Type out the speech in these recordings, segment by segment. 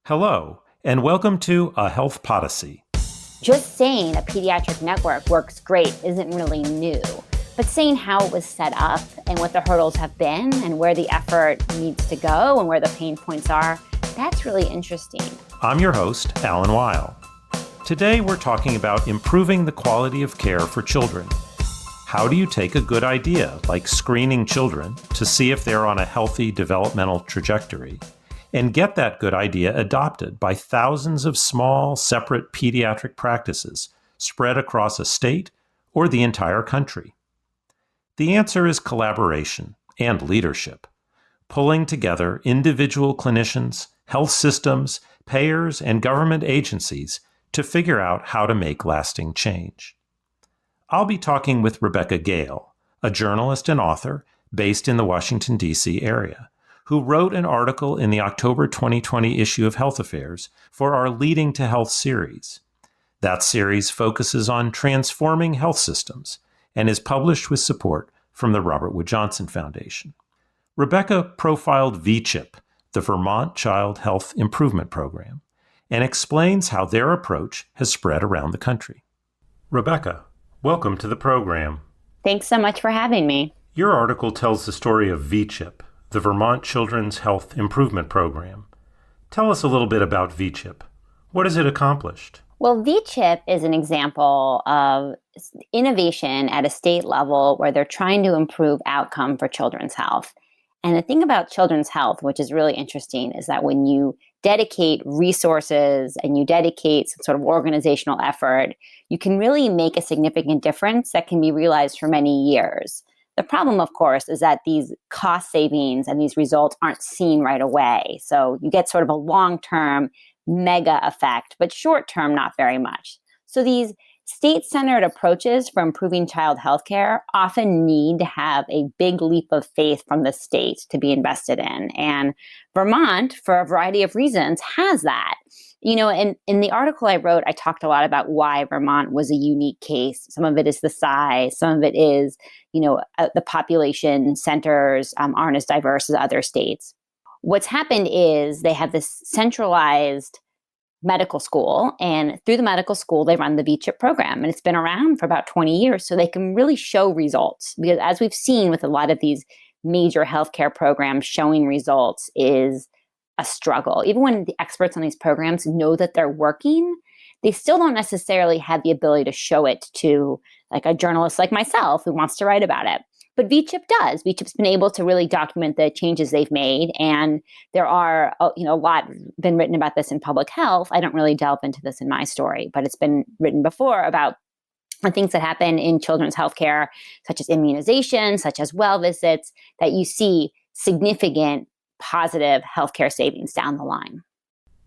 Hello, and welcome to a Health Podyssey. Just saying a pediatric network works great isn't really new, but saying how it was set up and what the hurdles have been and where the effort needs to go and where the pain points are, that's really interesting. I'm your host, Alan Weil. Today we're talking about improving the quality of care for children. How do you take a good idea, like screening children, to see if they're on a healthy developmental trajectory, and get that good idea adopted by thousands of small, separate pediatric practices spread across a state or the entire country? The answer is collaboration and leadership, pulling together individual clinicians, health systems, payers, and government agencies to figure out how to make lasting change. I'll be talking with Rebecca Gale, a journalist and author based in the Washington, D.C. area, who wrote an article in the October 2020 issue of Health Affairs for our Leading to Health series. That series focuses on transforming health systems and is published with support from the Robert Wood Johnson Foundation. Rebecca profiled VCHIP, the Vermont Child Health Improvement Program, and explains how their approach has spread around the country. Rebecca, welcome to the program. Thanks so much for having me. Your article tells the story of VCHIP, the Vermont Children's Health Improvement Program. Tell us a little bit about VCHIP. What has it accomplished? Well, VCHIP is an example of innovation at a state level where they're trying to improve outcome for children's health. And the thing about children's health, which is really interesting, is that when you dedicate resources and you dedicate some sort of organizational effort, you can really make a significant difference that can be realized for many years. The problem, of course, is that these cost savings and these results aren't seen right away. So you get sort of a long-term mega effect, but short-term, not very much. So these state-centered approaches for improving child healthcare often need to have a big leap of faith from the state to be invested in. And Vermont, for a variety of reasons, has that. You know, in the article I wrote, I talked a lot about why Vermont was a unique case. Some of it is the size. Some of it is, the population centers aren't as diverse as other states. What's happened is they have this centralized medical school, and through the medical school, they run the VCHIP program, and it's been around for about 20 years, so they can really show results. Because as we've seen with a lot of these major healthcare programs, showing results is a struggle. Even when the experts on these programs know that they're working, they still don't necessarily have the ability to show it to like a journalist like myself who wants to write about it. But VCHIP does. VCHIP's been able to really document the changes they've made. And there are, a lot been written about this in public health. I don't really delve into this in my story, but it's been written before about things that happen in children's healthcare, such as immunization, such as well visits, that you see significant positive healthcare savings down the line.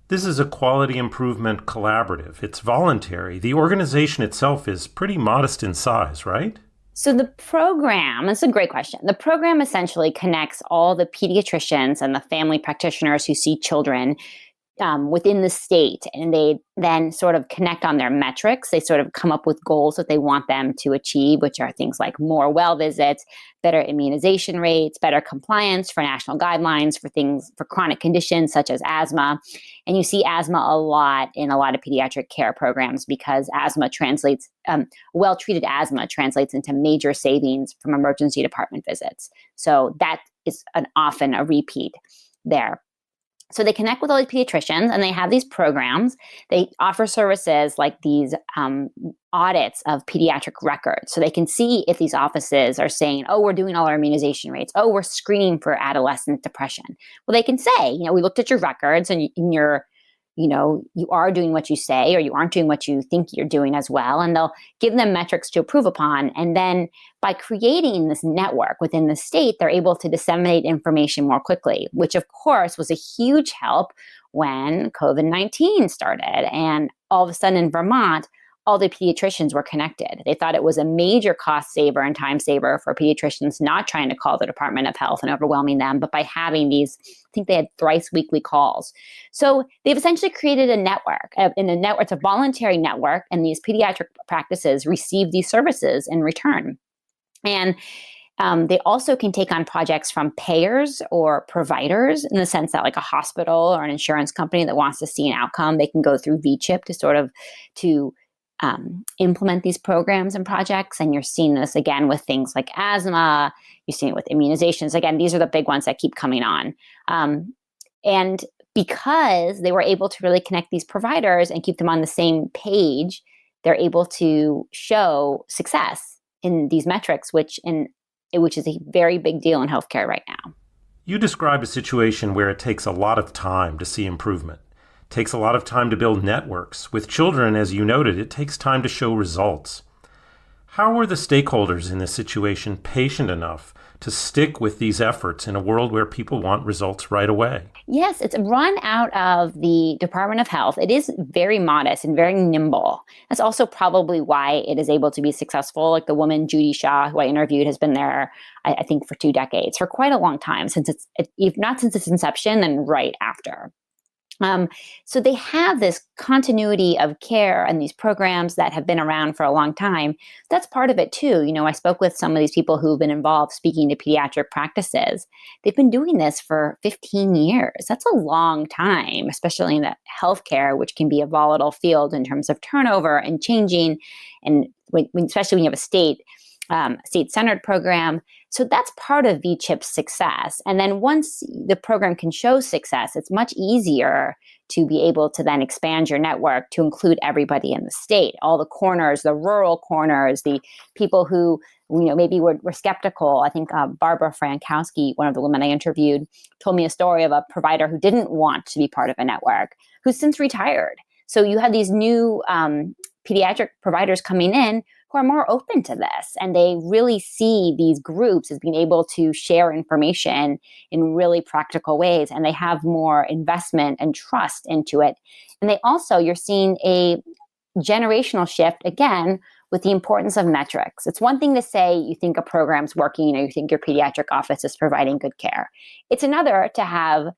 This is a quality improvement collaborative. It's voluntary. The organization itself is pretty modest in size, right? So the program, that's a great question. The program essentially connects all the pediatricians and the family practitioners who see children within the state, and they then sort of connect on their metrics. They sort of come up with goals that they want them to achieve, which are things like more well visits, better immunization rates, better compliance for national guidelines for chronic conditions such as asthma. And you see asthma a lot in a lot of pediatric care programs because well-treated asthma translates into major savings from emergency department visits. So that is often a repeat there. So they connect with all these pediatricians and they have these programs. They offer services like these audits of pediatric records. So they can see if these offices are saying, oh, we're doing all our immunization rates. Oh, we're screening for adolescent depression. Well, they can say, we looked at your records and you are doing what you say, or you aren't doing what you think you're doing as well. And they'll give them metrics to improve upon. And then by creating this network within the state, they're able to disseminate information more quickly, which of course was a huge help when COVID-19 started. And all of a sudden in Vermont, all the pediatricians were connected. They thought it was a major cost saver and time saver for pediatricians not trying to call the Department of Health and overwhelming them, but by having these, I think they had thrice weekly calls. So they've essentially created a network. It's a voluntary network, and these pediatric practices receive these services in return. And They also can take on projects from payers or providers in the sense that like a hospital or an insurance company that wants to see an outcome, they can go through VCHIP to implement these programs and projects. And you're seeing this again with things like asthma. You're seeing it with immunizations. Again, these are the big ones that keep coming on. And because they were able to really connect these providers and keep them on the same page, they're able to show success in these metrics, which is a very big deal in healthcare right now. You describe a situation where it takes a lot of time to see improvement. It takes a lot of time to build networks. With children, as you noted, it takes time to show results. How are the stakeholders in this situation patient enough to stick with these efforts in a world where people want results right away? Yes, it's run out of the Department of Health. It is very modest and very nimble. That's also probably why it is able to be successful. Like the woman, Judy Shaw, who I interviewed, has been there, I think, for 2 decades, for quite a long time, if not since its inception, then right after. So they have this continuity of care and these programs that have been around for a long time. That's part of it too. I spoke with some of these people who've been involved speaking to pediatric practices. They've been doing this for 15 years. That's a long time, especially in the healthcare, which can be a volatile field in terms of turnover and changing. And especially when you have a state-centered program. So that's part of VCHIP's success. And then once the program can show success, it's much easier to be able to then expand your network to include everybody in the state, all the corners, the rural corners, the people who maybe were skeptical. I think Barbara Frankowski, one of the women I interviewed, told me a story of a provider who didn't want to be part of a network, who's since retired. So you have these new pediatric providers coming in who are more open to this. And they really see these groups as being able to share information in really practical ways. And they have more investment and trust into it. And you're seeing a generational shift, again, with the importance of metrics. It's one thing to say you think a program's working or you think your pediatric office is providing good care. It's another to have,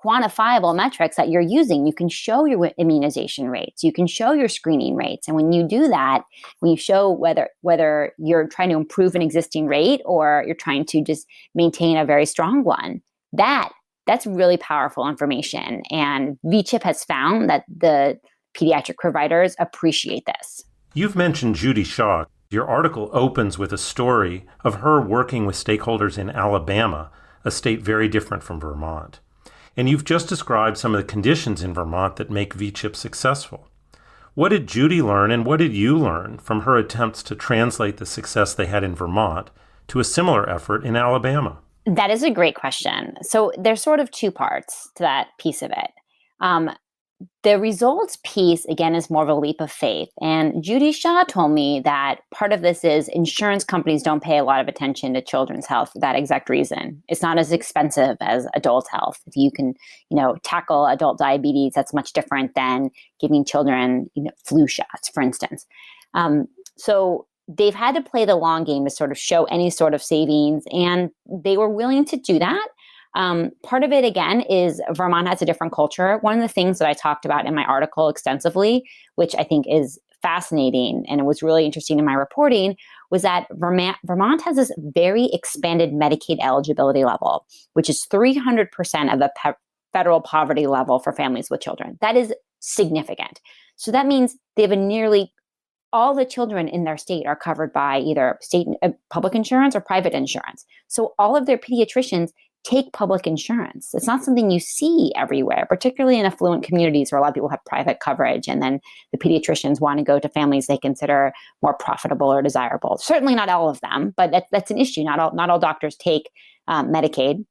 quantifiable metrics that you're using. You can show your immunization rates, you can show your screening rates. And when you do that, when you show whether you're trying to improve an existing rate or you're trying to just maintain a very strong one, that's really powerful information. And VCHIP has found that the pediatric providers appreciate this. You've mentioned Judy Shaw. Your article opens with a story of her working with stakeholders in Alabama, a state very different from Vermont. And you've just described some of the conditions in Vermont that make VCHIP successful. What did Judy learn and what did you learn from her attempts to translate the success they had in Vermont to a similar effort in Alabama? That is a great question. So there's sort of 2 parts to that piece of it. The results piece, again, is more of a leap of faith. And Judy Shaw told me that part of this is insurance companies don't pay a lot of attention to children's health for that exact reason. It's not as expensive as adult health. If you can, tackle adult diabetes, that's much different than giving children, flu shots, for instance. So they've had to play the long game to sort of show any sort of savings, and they were willing to do that. Part of it, again, is Vermont has a different culture. One of the things that I talked about in my article extensively, which I think is fascinating, and it was really interesting in my reporting, was that Vermont has this very expanded Medicaid eligibility level, which is 300% of the federal poverty level for families with children. That is significant. So that means they have nearly all the children in their state are covered by either state public insurance or private insurance. So all of their pediatricians take public insurance. It's not something you see everywhere, particularly in affluent communities where a lot of people have private coverage, and then the pediatricians want to go to families they consider more profitable or desirable. Certainly not all of them, but that's an issue. Not all doctors take Medicaid.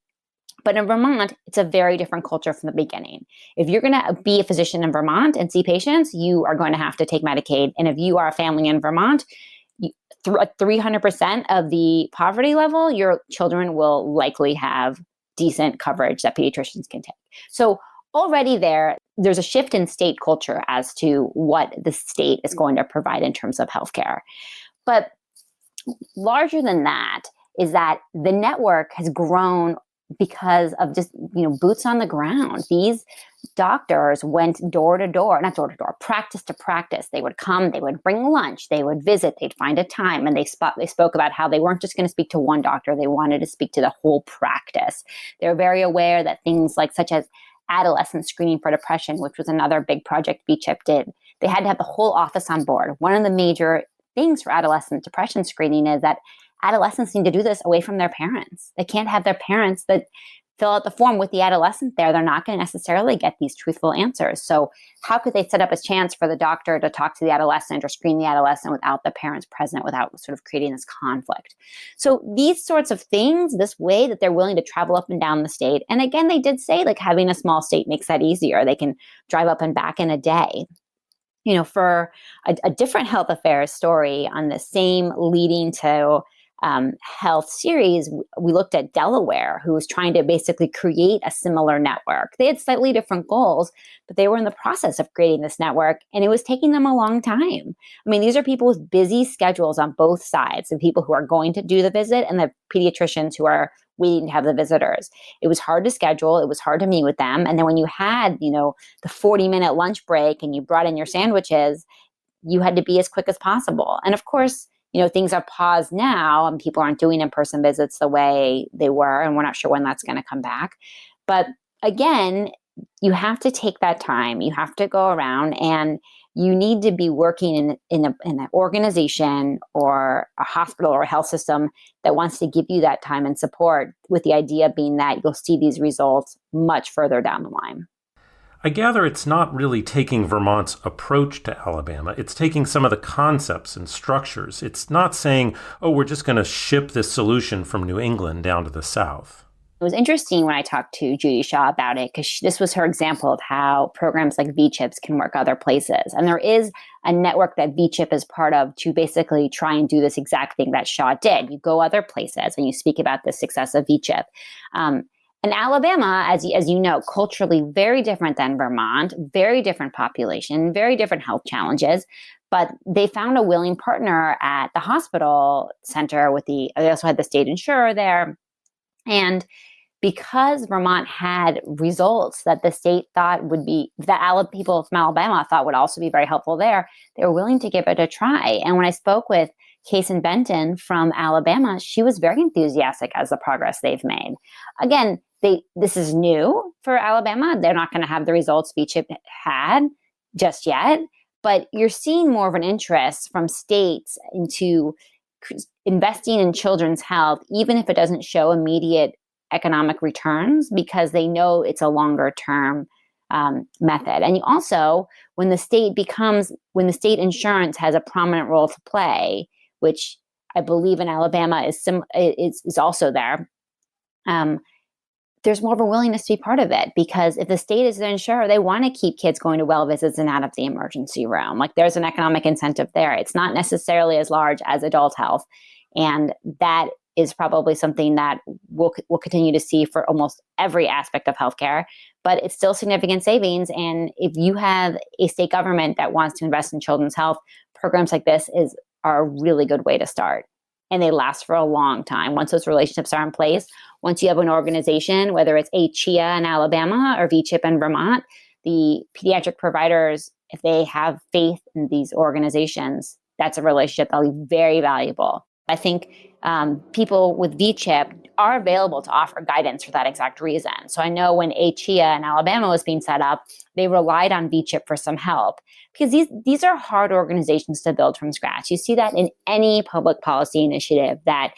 But in Vermont, it's a very different culture from the beginning. If you're going to be a physician in Vermont and see patients, you are going to have to take Medicaid. And if you are a family in Vermont, 300% of the poverty level, your children will likely have decent coverage that pediatricians can take. So already there's a shift in state culture as to what the state is going to provide in terms of healthcare. But larger than that is that the network has grown because of just, boots on the ground. These doctors went door to door, not door to door, practice to practice. They would come, they would bring lunch, they would visit, they'd find a time, and they spoke about how they weren't just going to speak to one doctor. They wanted to speak to the whole practice. They were very aware that things such as adolescent screening for depression, which was another big project VCHIP did, they had to have the whole office on board. One of the major things for adolescent depression screening is that adolescents need to do this away from their parents. They can't have their parents that fill out the form with the adolescent there. They're not going to necessarily get these truthful answers. So how could they set up a chance for the doctor to talk to the adolescent or screen the adolescent without the parents present, without sort of creating this conflict? So these sorts of things, this way that they're willing to travel up and down the state. And again, they did say having a small state makes that easier. They can drive up and back in a day. For a different health affairs story on the same leading to health series, we looked at Delaware, who was trying to basically create a similar network. They had slightly different goals, but they were in the process of creating this network, and it was taking them a long time. I mean, these are people with busy schedules on both sides, the people who are going to do the visit and the pediatricians who are waiting to have the visitors. It was hard to schedule. It was hard to meet with them. And then when you had, the 40-minute lunch break and you brought in your sandwiches, you had to be as quick as possible. And of course, things are paused now and people aren't doing in-person visits the way they were, and we're not sure when that's going to come back. But again, you have to take that time. You have to go around, and you need to be working in an organization or a hospital or a health system that wants to give you that time and support, with the idea being that you'll see these results much further down the line. I gather it's not really taking Vermont's approach to Alabama. It's taking some of the concepts and structures. It's not saying, oh, we're just going to ship this solution from New England down to the South. It was interesting when I talked to Judy Shaw about it, because this was her example of how programs like VCHIPs can work other places. And there is a network that VCHIP is part of to basically try and do this exact thing that Shaw did. You go other places and you speak about the success of VCHIP. And Alabama, as you know, culturally very different than Vermont, very different population, very different health challenges. But they found a willing partner at the hospital center they also had the state insurer there. And because Vermont had results that the state thought would be, that people from Alabama thought would also be very helpful there, they were willing to give it a try. And when I spoke with Kason Benton from Alabama, she was very enthusiastic as the progress they've made. Again, this is new for Alabama. They're not going to have the results VCHIP had just yet, but you're seeing more of an interest from states into investing in children's health, even if it doesn't show immediate economic returns, because they know it's a longer term method. And you also, when the state insurance has a prominent role to play, which I believe in Alabama is also there, there's more of a willingness to be part of it, because if the state is the insurer, they want to keep kids going to well visits and out of the emergency room. There's an economic incentive there. It's not necessarily as large as adult health. And that is probably something that we'll continue to see for almost every aspect of healthcare, but it's still significant savings. And if you have a state government that wants to invest in children's health, programs like this are a really good way to start. And they last for a long time. Once those relationships are in place, once you have an organization, whether it's HIA in Alabama or VCHIP in Vermont, the pediatric providers, if they have faith in these organizations, that's a relationship that'll be very valuable. I think people with VCHIP are available to offer guidance for that exact reason. So I know when HIA in Alabama was being set up, they relied on VCHIP for some help, because these are hard organizations to build from scratch. You see that in any public policy initiative, that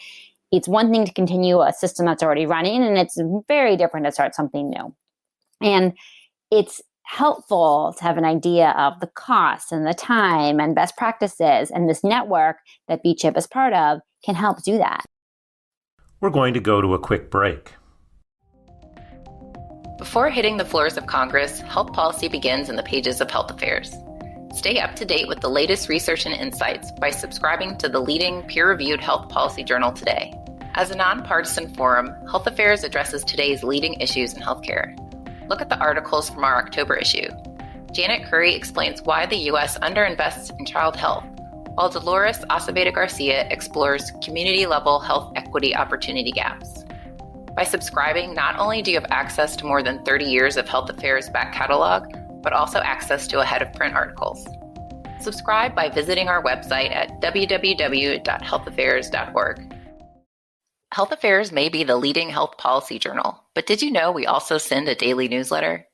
it's one thing to continue a system that's already running, and it's very different to start something new. And it's helpful to have an idea of the cost and the time and best practices, and this network that VCHIP is part of can help do that. We're going to go to a quick break. Before hitting the floors of Congress, health policy begins in the pages of Health Affairs. Stay up to date with the latest research and insights by subscribing to the leading peer-reviewed health policy journal today. As a nonpartisan forum, Health Affairs addresses today's leading issues in healthcare. Look at the articles from our October issue. Janet Curry explains why the U.S. underinvests in child health, while Dolores Acevedo Garcia explores community-level health equity opportunity gaps. By subscribing, not only do you have access to more than 30 years of Health Affairs back catalog, but also access to ahead of print articles. Subscribe by visiting our website at www.healthaffairs.org. Health Affairs may be the leading health policy journal, but did you know we also send a daily newsletter?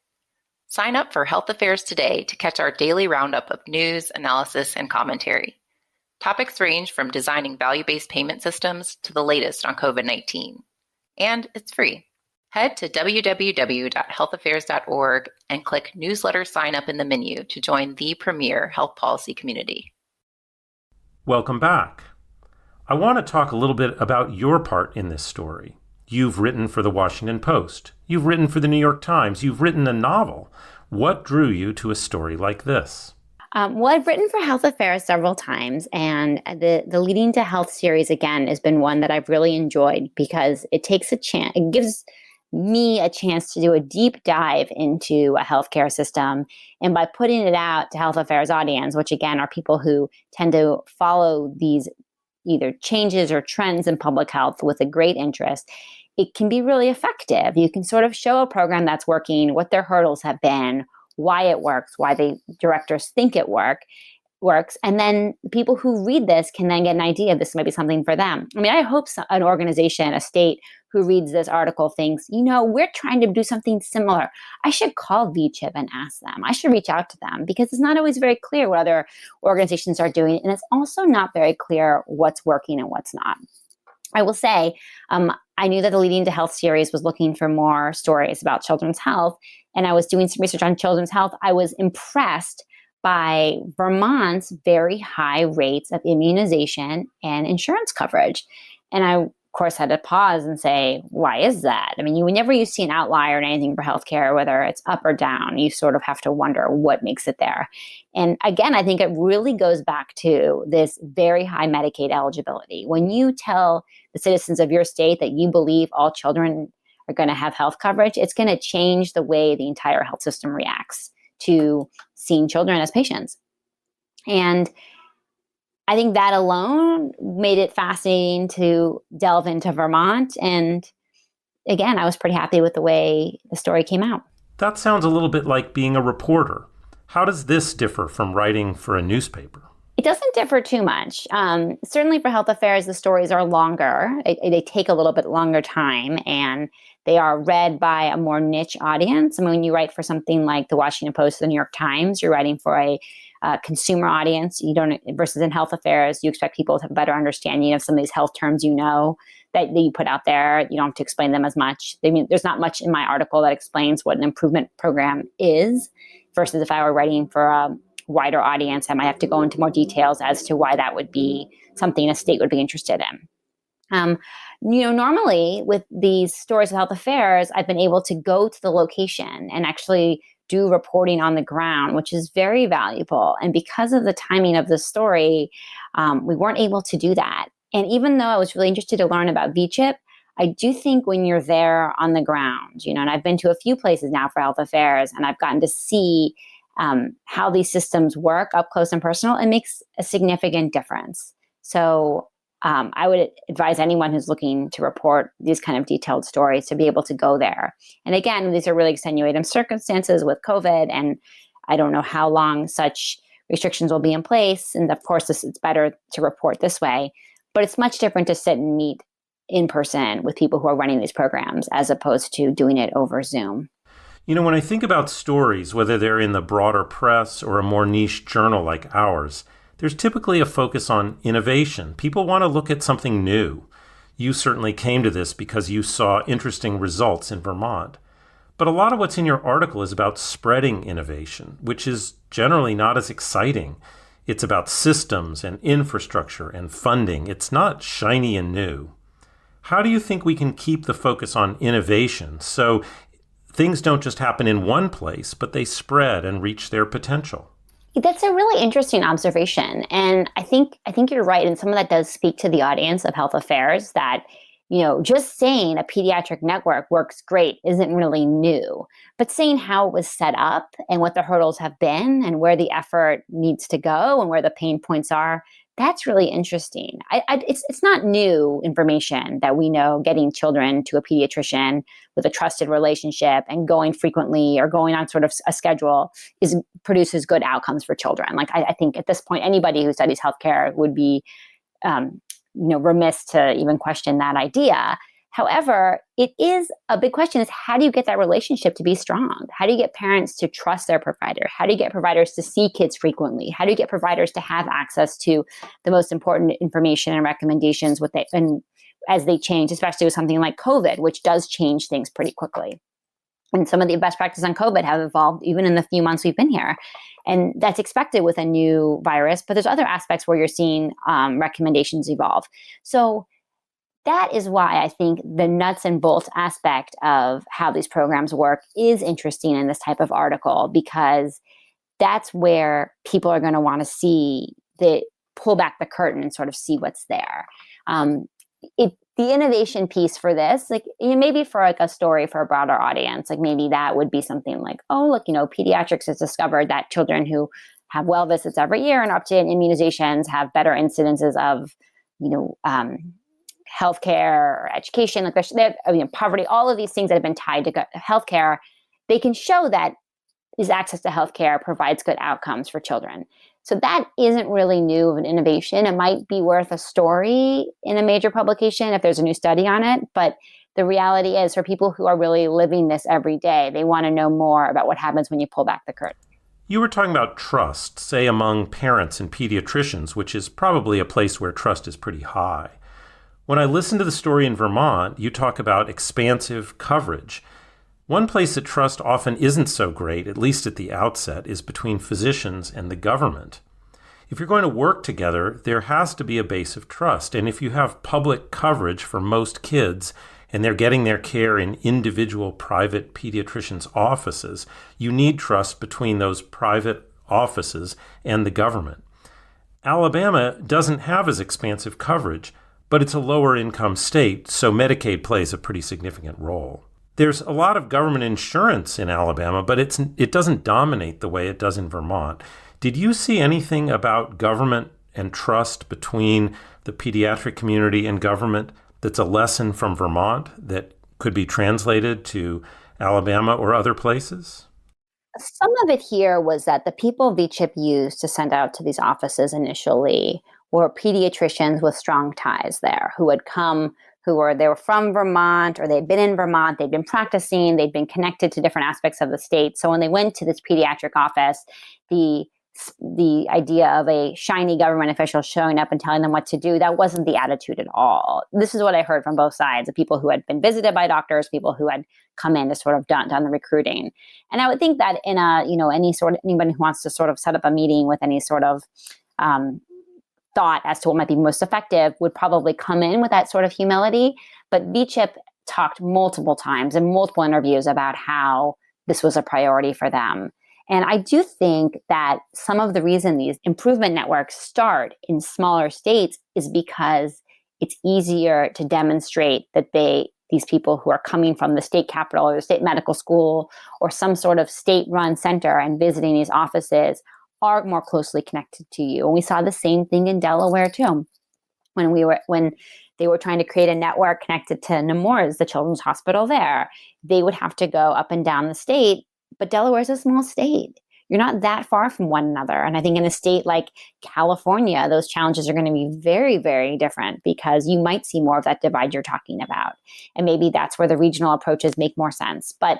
Sign up for Health Affairs today to catch our daily roundup of news, analysis, and commentary. Topics range from designing value-based payment systems to the latest on COVID-19. And it's free. Head to www.healthaffairs.org and click Newsletter Sign Up in the menu to join the premier health policy community. Welcome back. I want to talk a little bit about your part in this story. You've written for the Washington Post. You've written for the New York Times. You've written a novel. What drew you to a story like this? Well, I've written for Health Affairs several times, and the Leading to Health series, again, has been one that I've really enjoyed because it takes a chance, it gives me a chance to do a deep dive into a healthcare system. And by putting it out to Health Affairs audience, which again are people who tend to follow these either changes or trends in public health with a great interest, it can be really effective. You can sort of show a program that's working, what their hurdles have been, why it works, why the directors think it works. And then people who read this can then get an idea this might be something for them. I mean, I hope an organization, a state who reads this article thinks, we're trying to do something similar. I should call VCHIP and ask them. I should reach out to them because it's not always very clear what other organizations are doing. And it's also not very clear what's working and what's not. I will say, I knew that the Leading to Health series was looking for more stories about children's health, and I was doing some research on children's health. I was impressed by Vermont's very high rates of immunization and insurance coverage. And I, of course, had to pause and say, why is that? I mean, whenever you see an outlier in anything for healthcare, whether it's up or down, you sort of have to wonder what makes it there. And again, I think it really goes back to this very high Medicaid eligibility. When you tell the citizens of your state that you believe all children are going to have health coverage, it's going to change the way the entire health system reacts to seeing children as patients. And I think that alone made it fascinating to delve into Vermont. And again, I was pretty happy with the way the story came out. That sounds a little bit like being a reporter. How does this differ from writing for a newspaper? It doesn't differ too much. Certainly for Health Affairs, the stories are longer. They take a little bit longer time, and they are read by a more niche audience. I mean, when you write for something like the Washington Post or the New York Times, you're writing for a consumer audience. Versus in Health Affairs, you expect people to have a better understanding of some of these health terms that you put out there. You don't have to explain them as much. There's not much in my article that explains what an improvement program is, versus if I were writing for a wider audience, I might have to go into more details as to why that would be something a state would be interested in. Normally with these stories of Health Affairs, I've been able to go to the location and actually do reporting on the ground, which is very valuable. And because of the timing of the story, we weren't able to do that. And even though I was really interested to learn about VCHIP, I do think when you're there on the ground, and I've been to a few places now for Health Affairs, and I've gotten to see how these systems work up close and personal, it makes a significant difference. So I would advise anyone who's looking to report these kind of detailed stories to be able to go there. And again, these are really extenuating circumstances with COVID, and I don't know how long such restrictions will be in place. And of course, it's better to report this way, but it's much different to sit and meet in person with people who are running these programs as opposed to doing it over Zoom. When I think about stories, whether they're in the broader press or a more niche journal like ours, there's typically a focus on innovation. People want to look at something new. You certainly came to this because you saw interesting results in Vermont. But a lot of what's in your article is about spreading innovation, which is generally not as exciting. It's about systems and infrastructure and funding. It's not shiny and new. How do you think we can keep the focus on innovation so things don't just happen in one place, but they spread and reach their potential? That's a really interesting observation. And I think you're right. And some of that does speak to the audience of Health Affairs that, just saying a pediatric network works great isn't really new. But saying how it was set up and what the hurdles have been and where the effort needs to go and where the pain points are, That's really interesting. It's not new information that we know getting children to a pediatrician with a trusted relationship and going frequently or going on sort of a schedule produces good outcomes for children. Like I think at this point, anybody who studies healthcare would be remiss to even question that idea. However, it is a big question is how do you get that relationship to be strong? How do you get parents to trust their provider? How do you get providers to see kids frequently? How do you get providers to have access to the most important information and recommendations as they change, especially with something like COVID, which does change things pretty quickly. And some of the best practices on COVID have evolved even in the few months we've been here. And that's expected with a new virus, but there's other aspects where you're seeing recommendations evolve. So that is why I think the nuts and bolts aspect of how these programs work is interesting in this type of article, because that's where people are going to want to pull back the curtain and sort of see what's there. The innovation piece for this, like maybe for like a story for a broader audience, like maybe that would be something like, oh, look, pediatrics has discovered that children who have well visits every year and up-to-date immunizations have better incidences of, healthcare or education, poverty, all of these things that have been tied to healthcare. They can show that this access to healthcare provides good outcomes for children. So that isn't really new of an innovation. It might be worth a story in a major publication if there's a new study on it. But the reality is, for people who are really living this every day, they want to know more about what happens when you pull back the curtain. You were talking about trust, say among parents and pediatricians, which is probably a place where trust is pretty high. When I listen to the story in Vermont, you talk about expansive coverage. One place that trust often isn't so great, at least at the outset, is between physicians and the government. If you're going to work together, there has to be a base of trust. And if you have public coverage for most kids and they're getting their care in individual private pediatricians' offices, you need trust between those private offices and the government. Alabama doesn't have as expansive coverage, but it's a lower income state, so Medicaid plays a pretty significant role. There's a lot of government insurance in Alabama, but it doesn't dominate the way it does in Vermont. Did you see anything about government and trust between the pediatric community and government that's a lesson from Vermont that could be translated to Alabama or other places? Some of it here was that the people VCHIP used to send out to these offices initially were pediatricians with strong ties there who had come, they were from Vermont, or they'd been in Vermont, they'd been practicing, they'd been connected to different aspects of the state. So when they went to this pediatric office, the idea of a shiny government official showing up and telling them what to do, that wasn't the attitude at all. This is what I heard from both sides, the people who had been visited by doctors, people who had come in to sort of done the recruiting. And I would think that in anybody who wants to sort of set up a meeting with any sort of thought as to what might be most effective would probably come in with that sort of humility. But VCHIP talked multiple times in multiple interviews about how this was a priority for them. And I do think that some of the reason these improvement networks start in smaller states is because it's easier to demonstrate that these people who are coming from the state capital or the state medical school or some sort of state-run center and visiting these offices are more closely connected to you. And we saw the same thing in Delaware too. When they were trying to create a network connected to Nemours, the children's hospital there, they would have to go up and down the state. But Delaware is a small state. You're not that far from one another. And I think in a state like California, those challenges are going to be very, very different because you might see more of that divide you're talking about. And maybe that's where the regional approaches make more sense. But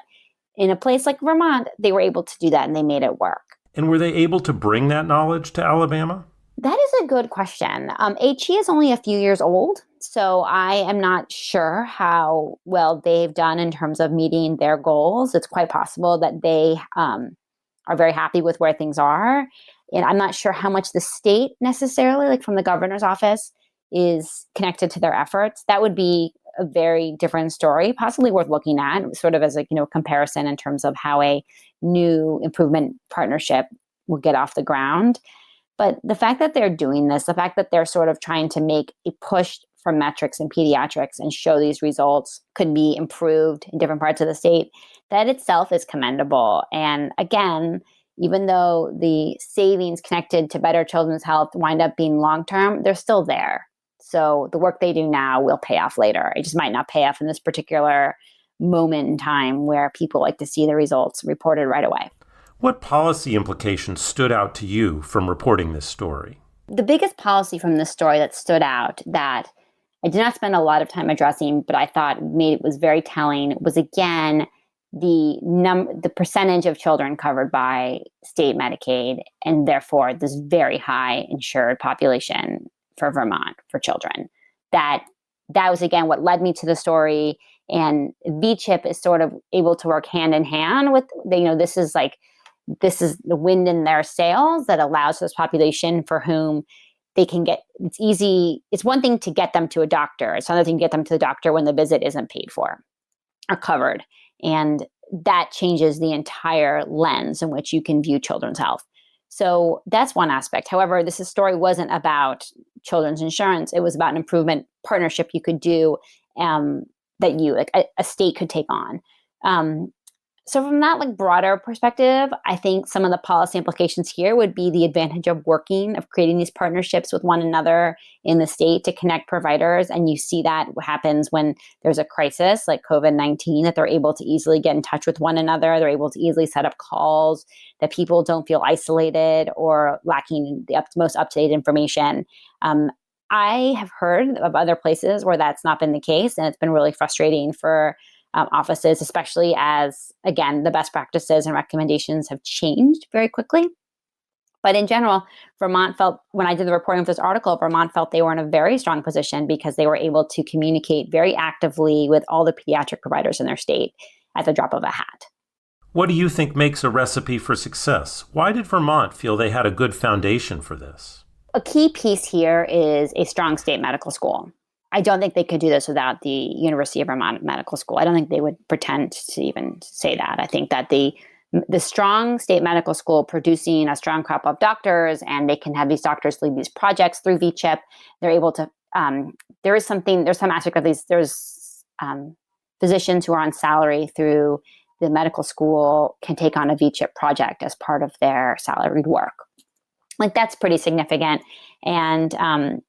in a place like Vermont, they were able to do that and they made it work. And were they able to bring that knowledge to Alabama? That is a good question. HE is only a few years old, so I am not sure how well they've done in terms of meeting their goals. It's quite possible that they are very happy with where things are. And I'm not sure how much the state necessarily, like from the governor's office, is connected to their efforts. That would be a very different story, possibly worth looking at, sort of as a comparison in terms of how a new improvement partnership will get off the ground. But the fact that they're doing this, the fact that they're sort of trying to make a push for metrics in pediatrics and show these results could be improved in different parts of the state, that itself is commendable. And again, even though the savings connected to better children's health wind up being long-term, they're still there. So the work they do now will pay off later. It just might not pay off in this particular moment in time where people like to see the results reported right away. What policy implications stood out to you from reporting this story? The biggest policy from this story that stood out that I did not spend a lot of time addressing, but I thought it was very telling was, again, the percentage of children covered by state Medicaid, and therefore this very high insured population for Vermont for children. That was, again, what led me to the story. And VCHIP is sort of able to work hand in hand with, this is the wind in their sails that allows this population for whom they can get, it's easy. It's one thing to get them to a doctor. It's another thing to get them to the doctor when the visit isn't paid for or covered. And that changes the entire lens in which you can view children's health. So that's one aspect. However, this story wasn't about children's insurance. It was about an improvement partnership you could do that you, like a state could take on. So from that broader perspective, I think some of the policy implications here would be the advantage of creating these partnerships with one another in the state to connect providers. And you see that what happens when there's a crisis like COVID-19, that they're able to easily get in touch with one another. They're able to easily set up calls, that people don't feel isolated or lacking the most up-to-date information. I have heard of other places where that's not been the case, and it's been really frustrating for offices, especially as, again, the best practices and recommendations have changed very quickly. But in general, Vermont felt, when I did the reporting of this article, Vermont felt they were in a very strong position because they were able to communicate very actively with all the pediatric providers in their state at the drop of a hat. What do you think makes a recipe for success? Why did Vermont feel they had a good foundation for this? A key piece here is a strong state medical school. I don't think they could do this without the University of Vermont Medical School. I don't think they would pretend to even say that. I think that the strong state medical school producing a strong crop of doctors, and they can have these doctors lead these projects through VCHIP. They're able to, there's some aspect of these, there's physicians who are on salary through the medical school can take on a VCHIP project as part of their salaried work. That's pretty significant. And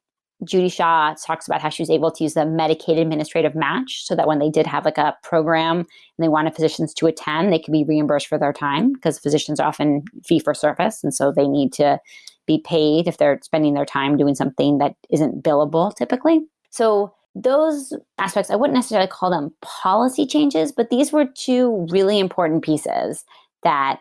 Judy Shaw talks about how she was able to use the Medicaid administrative match so that when they did have a program and they wanted physicians to attend, they could be reimbursed for their time, because physicians are often fee for service. And so they need to be paid if they're spending their time doing something that isn't billable typically. So those aspects, I wouldn't necessarily call them policy changes, but these were two really important pieces that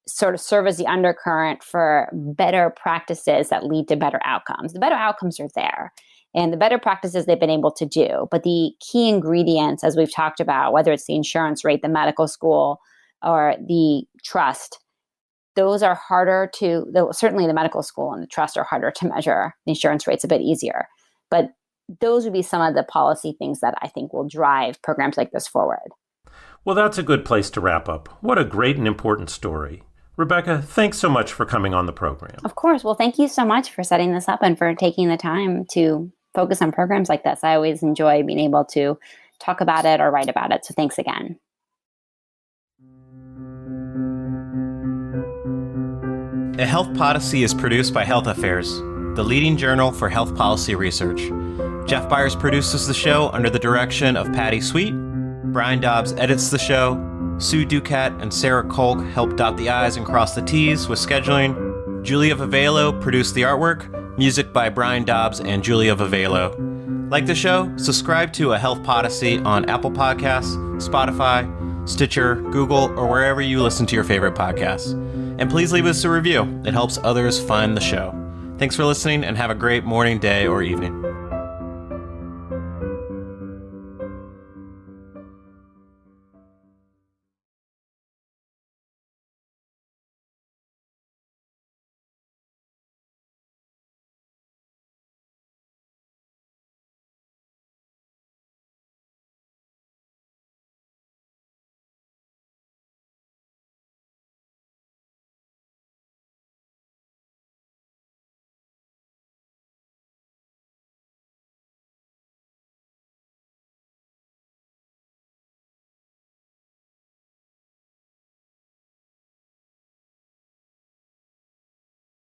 sort of serve as the undercurrent for better practices that lead to better outcomes. The better outcomes are there, and the better practices they've been able to do. But the key ingredients, as we've talked about, whether it's the insurance rate, the medical school, or the trust, those are harder to, certainly the medical school and the trust are harder to measure. The insurance rate's a bit easier. But those would be some of the policy things that I think will drive programs like this forward. Well, that's a good place to wrap up. What a great and important story. Rebecca, thanks so much for coming on the program. Of course. Well, thank you so much for setting this up and for taking the time to focus on programs like this. I always enjoy being able to talk about it or write about it. So thanks again. A Health Podyssey is produced by Health Affairs, the leading journal for health policy research. Jeff Byers produces the show under the direction of Patty Sweet. Brian Dobbs edits the show. Sue Ducat and Sarah Kolk help dot the I's and cross the T's with scheduling. Julia Vivelo produced the artwork. Music by Brian Dobbs and Julia Vivelo. Like the show? Subscribe to A Health Podyssey on Apple Podcasts, Spotify, Stitcher, Google, or wherever you listen to your favorite podcasts. And please leave us a review. It helps others find the show. Thanks for listening, and have a great morning, day, or evening.